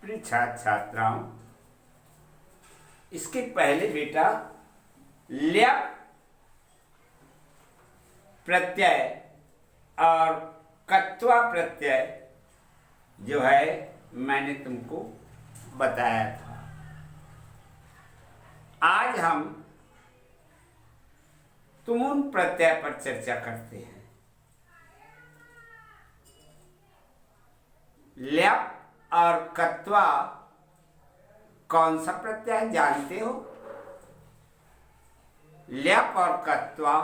प्रिय छात्र छात्राओं, इसके पहले बेटा ल्यप प्रत्यय और कत्वा प्रत्यय जो है मैंने तुमको बताया था। आज हम तुमुन प्रत्यय पर चर्चा करते हैं। ल्यप और कत्वा कौन सा प्रत्यय जानते हो? ल्यप और कत्वा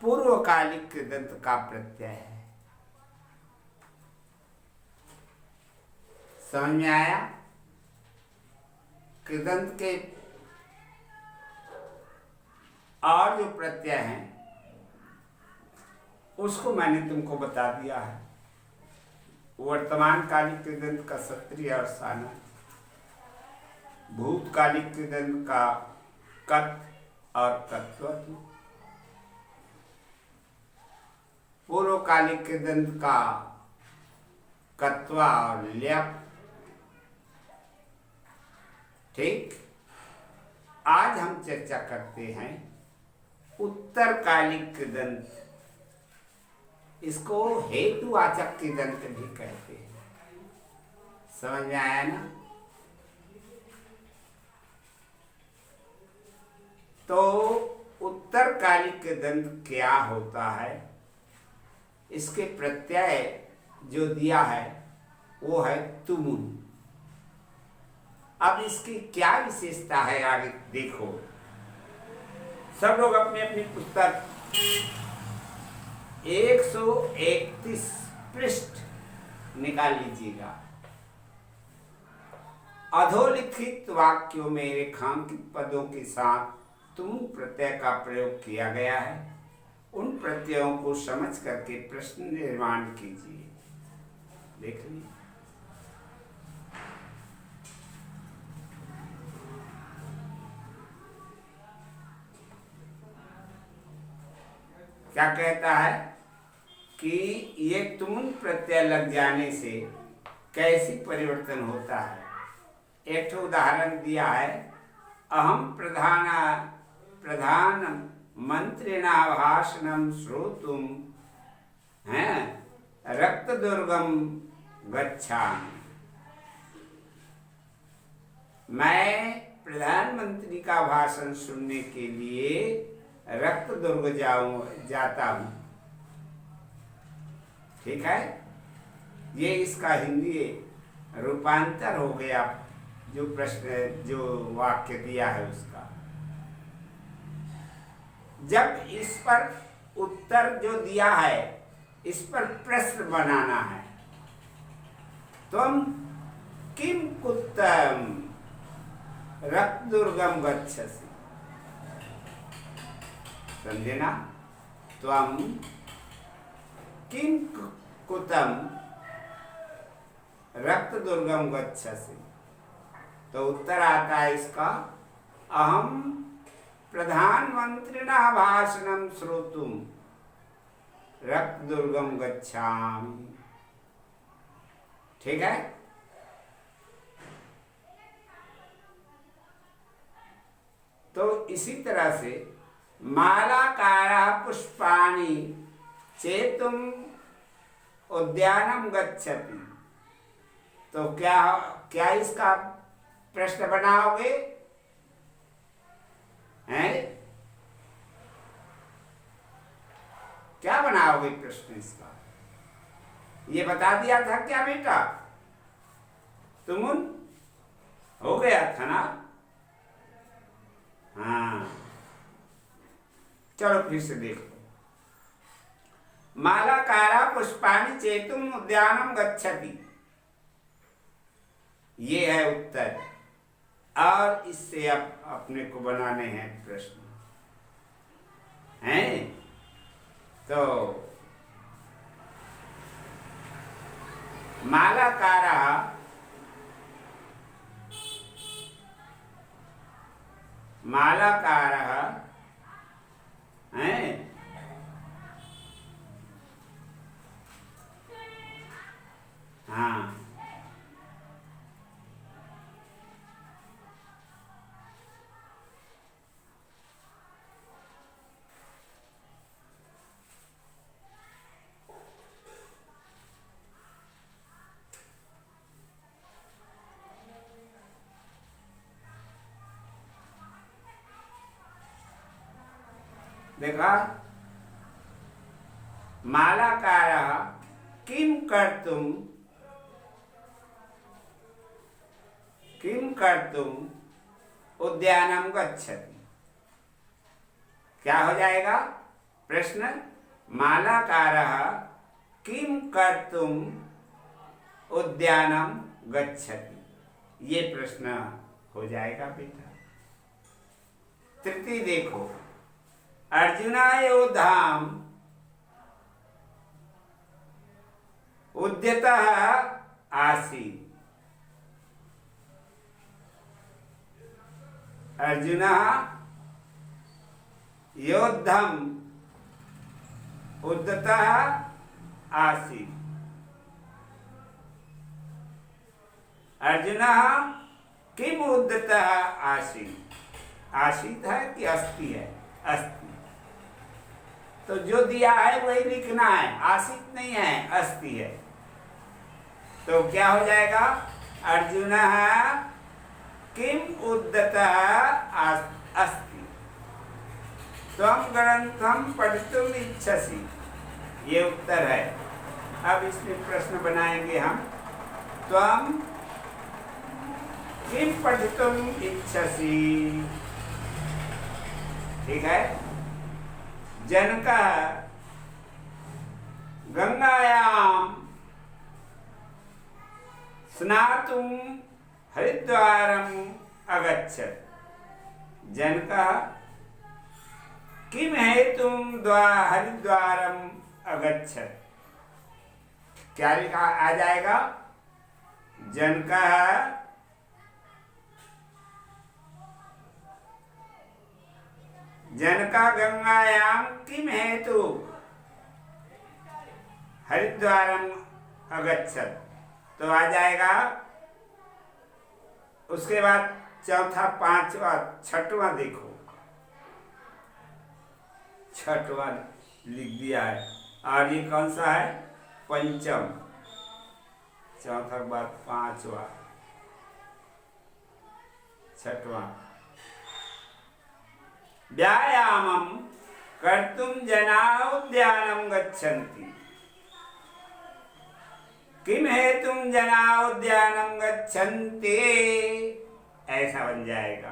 पूर्वकालिक कृदंत का प्रत्यय है। समझ में आया? कृदंत के और जो प्रत्यय हैं उसको मैंने तुमको बता दिया है। वर्तमान कालिक कृदंत का सत्रिय और साना, भूतकालिक कृदंत का कत और कत्वत्व, पूर्वकालिक कृदंत का कत्वा और ल्यप। ठीक, आज हम चर्चा करते हैं उत्तरकालिक कृदंत। इसको हेतुवाचक कृदंत भी कहते हैं। समझ में आया ना? तो उत्तरकालिक कृदंत क्या होता है? इसके प्रत्यय जो दिया है वो है तुमुन। अब इसकी क्या विशेषता है आगे देखो। सब लोग अपनी अपनी पुस्तक 131 पृष्ठ निकाल लीजिएगा। अधोलिखित वाक्यों में रेखांकित पदों के साथ तुम प्रत्यय का प्रयोग किया गया है। उन प्रत्ययों को समझ करके प्रश्न निर्माण कीजिए। देख लीजिए। क्या कहता है कि ये तुमुन प्रत्यय लग जाने से कैसी परिवर्तन होता है? एक उदाहरण दिया है। अहम प्रधान मंत्रिणा भाषणम श्रोतुम रक्त दुर्गम गच्छामि। मैं प्रधानमंत्री का भाषण सुनने के लिए रक्त दुर्ग जाता हूं। ठीक है, ये इसका हिंदी रूपांतर हो गया। जो प्रश्न जो वाक्य दिया है उसका, जब इस पर उत्तर जो दिया है इस पर प्रश्न बनाना है। तुम किम कुत्तम रक्त दुर्गम गच्छसि। समझे ना? त्वम किम कुतम रक्त दुर्गम गच्छसि। तो उत्तर आता है इसका, अहम प्रधानमंत्रिणा भाषणम श्रोतुम रक्त दुर्गम गच्छामि। ठीक है? तो इसी तरह से मालाकारा पुष्पाणि चेतुम उद्यानम गच्छति। तो क्या इसका प्रश्न बनाओगे? हैं? क्या बनाओगे प्रश्न इसका? ये बता दिया था क्या बेटा? तुमुन हो गया था ना? हाँ, चलो फिर से देखो। मालाकारा पुष्पाणि चेतुम उद्यानम गच्छति, ये है उत्तर। और इससे अब अपने को बनाने हैं प्रश्न। हैं? तो मालाकारा हैं? हाँ, देखा, मालाकारः किं कर्तुम उद्यानम गच्छति। क्या हो जाएगा प्रश्न? मालाकारः किं कर्तुम उद्यानम गच्छति, ये प्रश्न हो जाएगा बेटा। तृतीय देखो, अर्जुनायोधाम उद्यतः आसीत्। अर्जुनः योद्धम उद्यतः आसीत्। अर्जुनः किम उद्यतः आसीत्? आसीत् है कि अस्ति है? अस्ति। तो जो दिया है वही लिखना है, आसीत् नहीं है, अस्ति है। तो क्या हो जाएगा? अर्जुनः किम उद्यतः अस्ति त्वं ग्रंथं पठितुम इच्छसि, ये उत्तर है। अब इसमें प्रश्न बनाएंगे हम। त्वं किम पठितुम इच्छसि, ठीक है। जनकः गंगायां स्नातुं हरिद्वारम् अगच्छत्। जनकः किम हेतुं हरिद्वारम् अगच्छत्। क्या लिखा आ जाएगा? जनकः गंगायां किम हेतु हरिद्वारम् अगच्छत्, तो आ जाएगा। उसके बाद चौथा, पांचवा, छठवां देखो, छठवां लिख दिया है। और ये कौन सा है? पंचम। चौथा के बाद पांचवा, छठवां। व्यायामं कर्तुं जनाः उद्यानं गच्छन्ति। किम हेतुं जनाः उद्यानं गच्छन्ति, ऐसा बन जाएगा।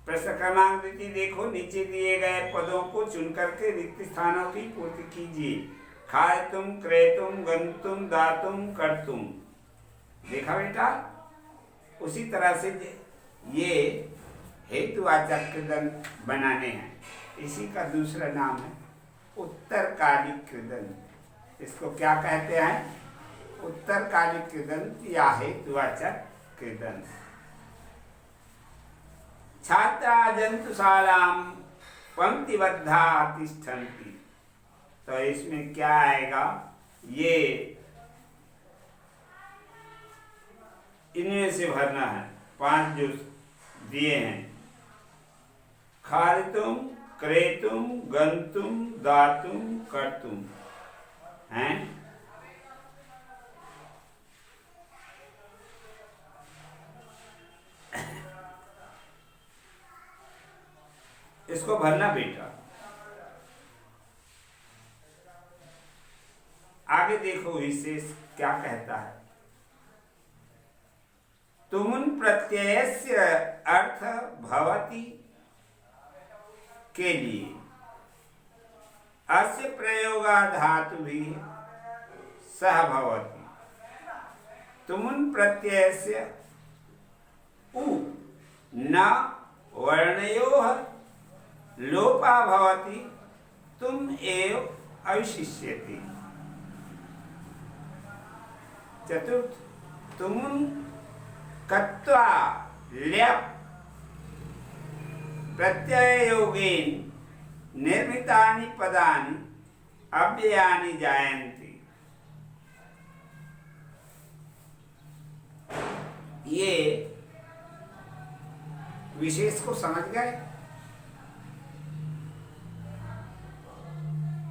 प्रश्न क्रमांक देखो, नीचे दिए गए पदों को चुनकर के रिक्त स्थानों की पूर्ति कीजिए। खायतुम, क्रेतुम, गंतुम, दातुम, कर्तुम। देखा बेटा? उसी तरह से ये हेतुवाचक कृदंत बनाने हैं। इसी का दूसरा नाम है उत्तरकालिक कृदंत। इसको क्या कहते हैं? उत्तरकालिक कृदंत या हेतुवाचक कृदंत। छात्रा जंतुशालां पंक्तिबद्धा तिष्ठन्ति, तो इसमें क्या आएगा? ये इनमें से भरना है, 5 जो दिए हैं। खादितुम, क्रेतुम, गंतुम, दातुम, कर्तुम हैं। इसको भरना बेटा। आगे देखो विशेष क्या कहता है। तुमुन प्रत्ययस्य अर्थ भवति के लिए अस्य प्रयोगा धातु भी सह भवति। तुमुन प्रत्ययस्य उ न वर्णयोः लोपा भवति, तुम एव अविशिष्यति। चतुर्थ, तुमुन कत्वा ल्यप प्रत्यय योगेन निर्मितानि पदानि अव्ययानि जायन्ति। ये विशेष को समझ गए?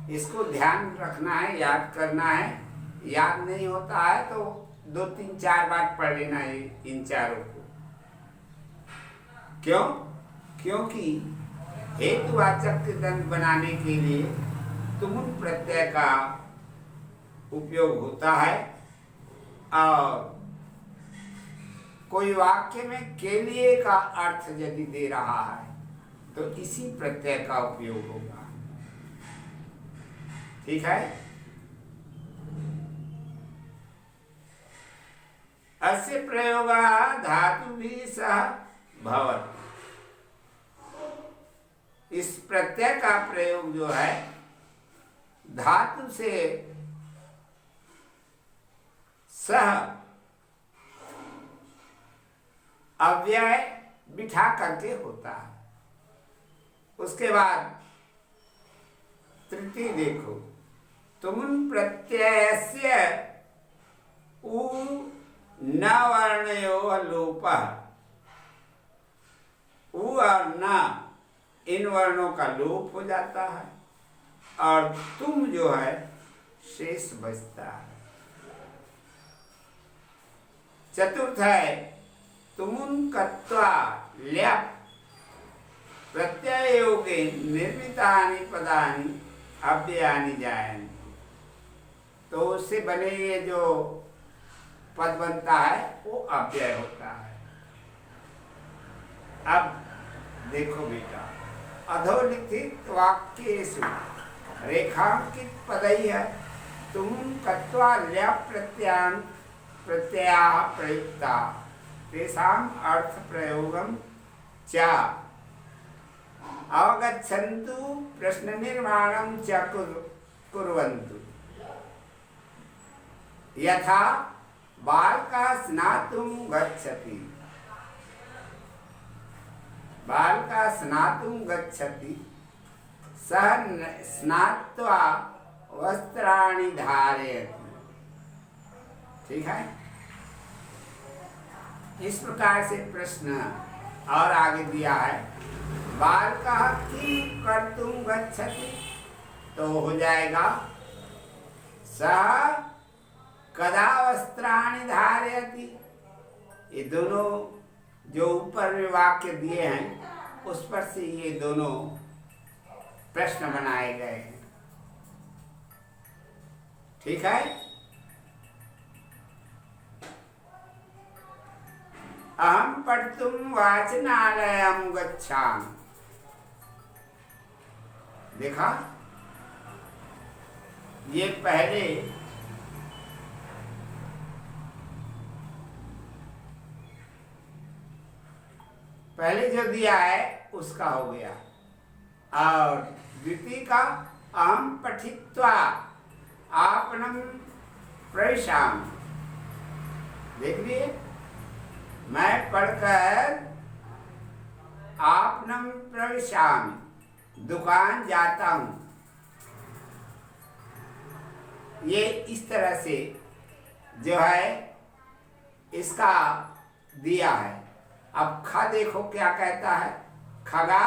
इसको ध्यान रखना है, याद करना है। याद नहीं होता है तो 2, 3, 4 बार पढ़ लेना है इन चारों को। क्यों? क्योंकि हेतुवाचक दंत बनाने के लिए तुमुन प्रत्यय का उपयोग होता है। और कोई वाक्य में के लिए का अर्थ यदि दे रहा है तो इसी प्रत्यय का उपयोग होगा। ठीक है। अस्य प्रयोग धातु भी सह भवत। इस प्रत्यय का प्रयोग जो है धातु से सह अव्यय बिठा करके होता है। उसके बाद तृतीय देखो, तुमुन प्रत्ययस्य उ न वर्णयो लोपः। उ और न इन वर्णों का लोप हो जाता है और तुम जो है शेष बचता है। चतुर्थ है तुमुन कत्वा ल्यप प्रत्यय योगे निर्मितानि पदानि अव्ययानि जायन्ति। तो उससे बने ये जो पद बनता है वो अव्यय होता है। अब देखो बेटा, अधोलिखित वाक्येषु रेखांकित पदैः तुमुन कत्वा ल्यप प्रत्ययाः प्रयुक्ता तेषाम् अर्थ प्रयोगं च अवगच्छन्तु प्रश्न निर्माणं च कुर्वन्तु। यथा बालकः स्नातुं गच्छति। बालकः स्नातुं गच्छति सः स्नात्वा वस्त्राणि धारयति। ठीक है। इस प्रकार से प्रश्न और आगे दिया है, बालकः किं कर्तुं गच्छति, तो हो जाएगा सः कदा वस्त्राणि धारयति। ये दोनों जो ऊपर में वाक्य दिए हैं उस पर से ये दोनों प्रश्न बनाए गए हैं। ठीक है। अहम पठितुं वाचनालयं गच्छामि। देखा, ये पहले जो दिया है उसका हो गया। और द्वितीय का अहम पठित्वा आपनं प्रविशामि। देख लिए, मैं पढ़कर आपनं प्रविशामि, दुकान जाता हूं। ये इस तरह से जो है इसका दिया है। अब खा देखो क्या कहता है, खगा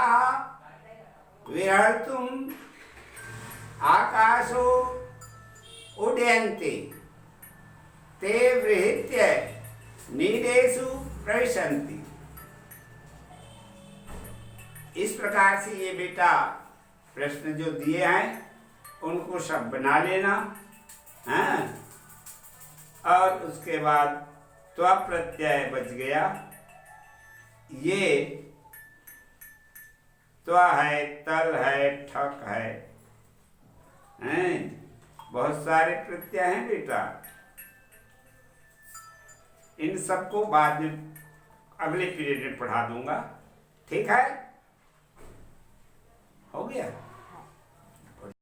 विहर्तुम आकाशो उड्यन्ते ते बृहत्य नीडेषु प्रविशन्ति। इस प्रकार से ये बेटा प्रश्न जो दिए हैं उनको सब बना लेना है। और उसके बाद त्व प्रत्यय बच गया। ये त्व है, तल है, ठक है, हैं? बहुत सारे प्रत्यय हैं बेटा। इन सबको बाद में अगले पीरियड में पढ़ा दूंगा। ठीक है, हो गया।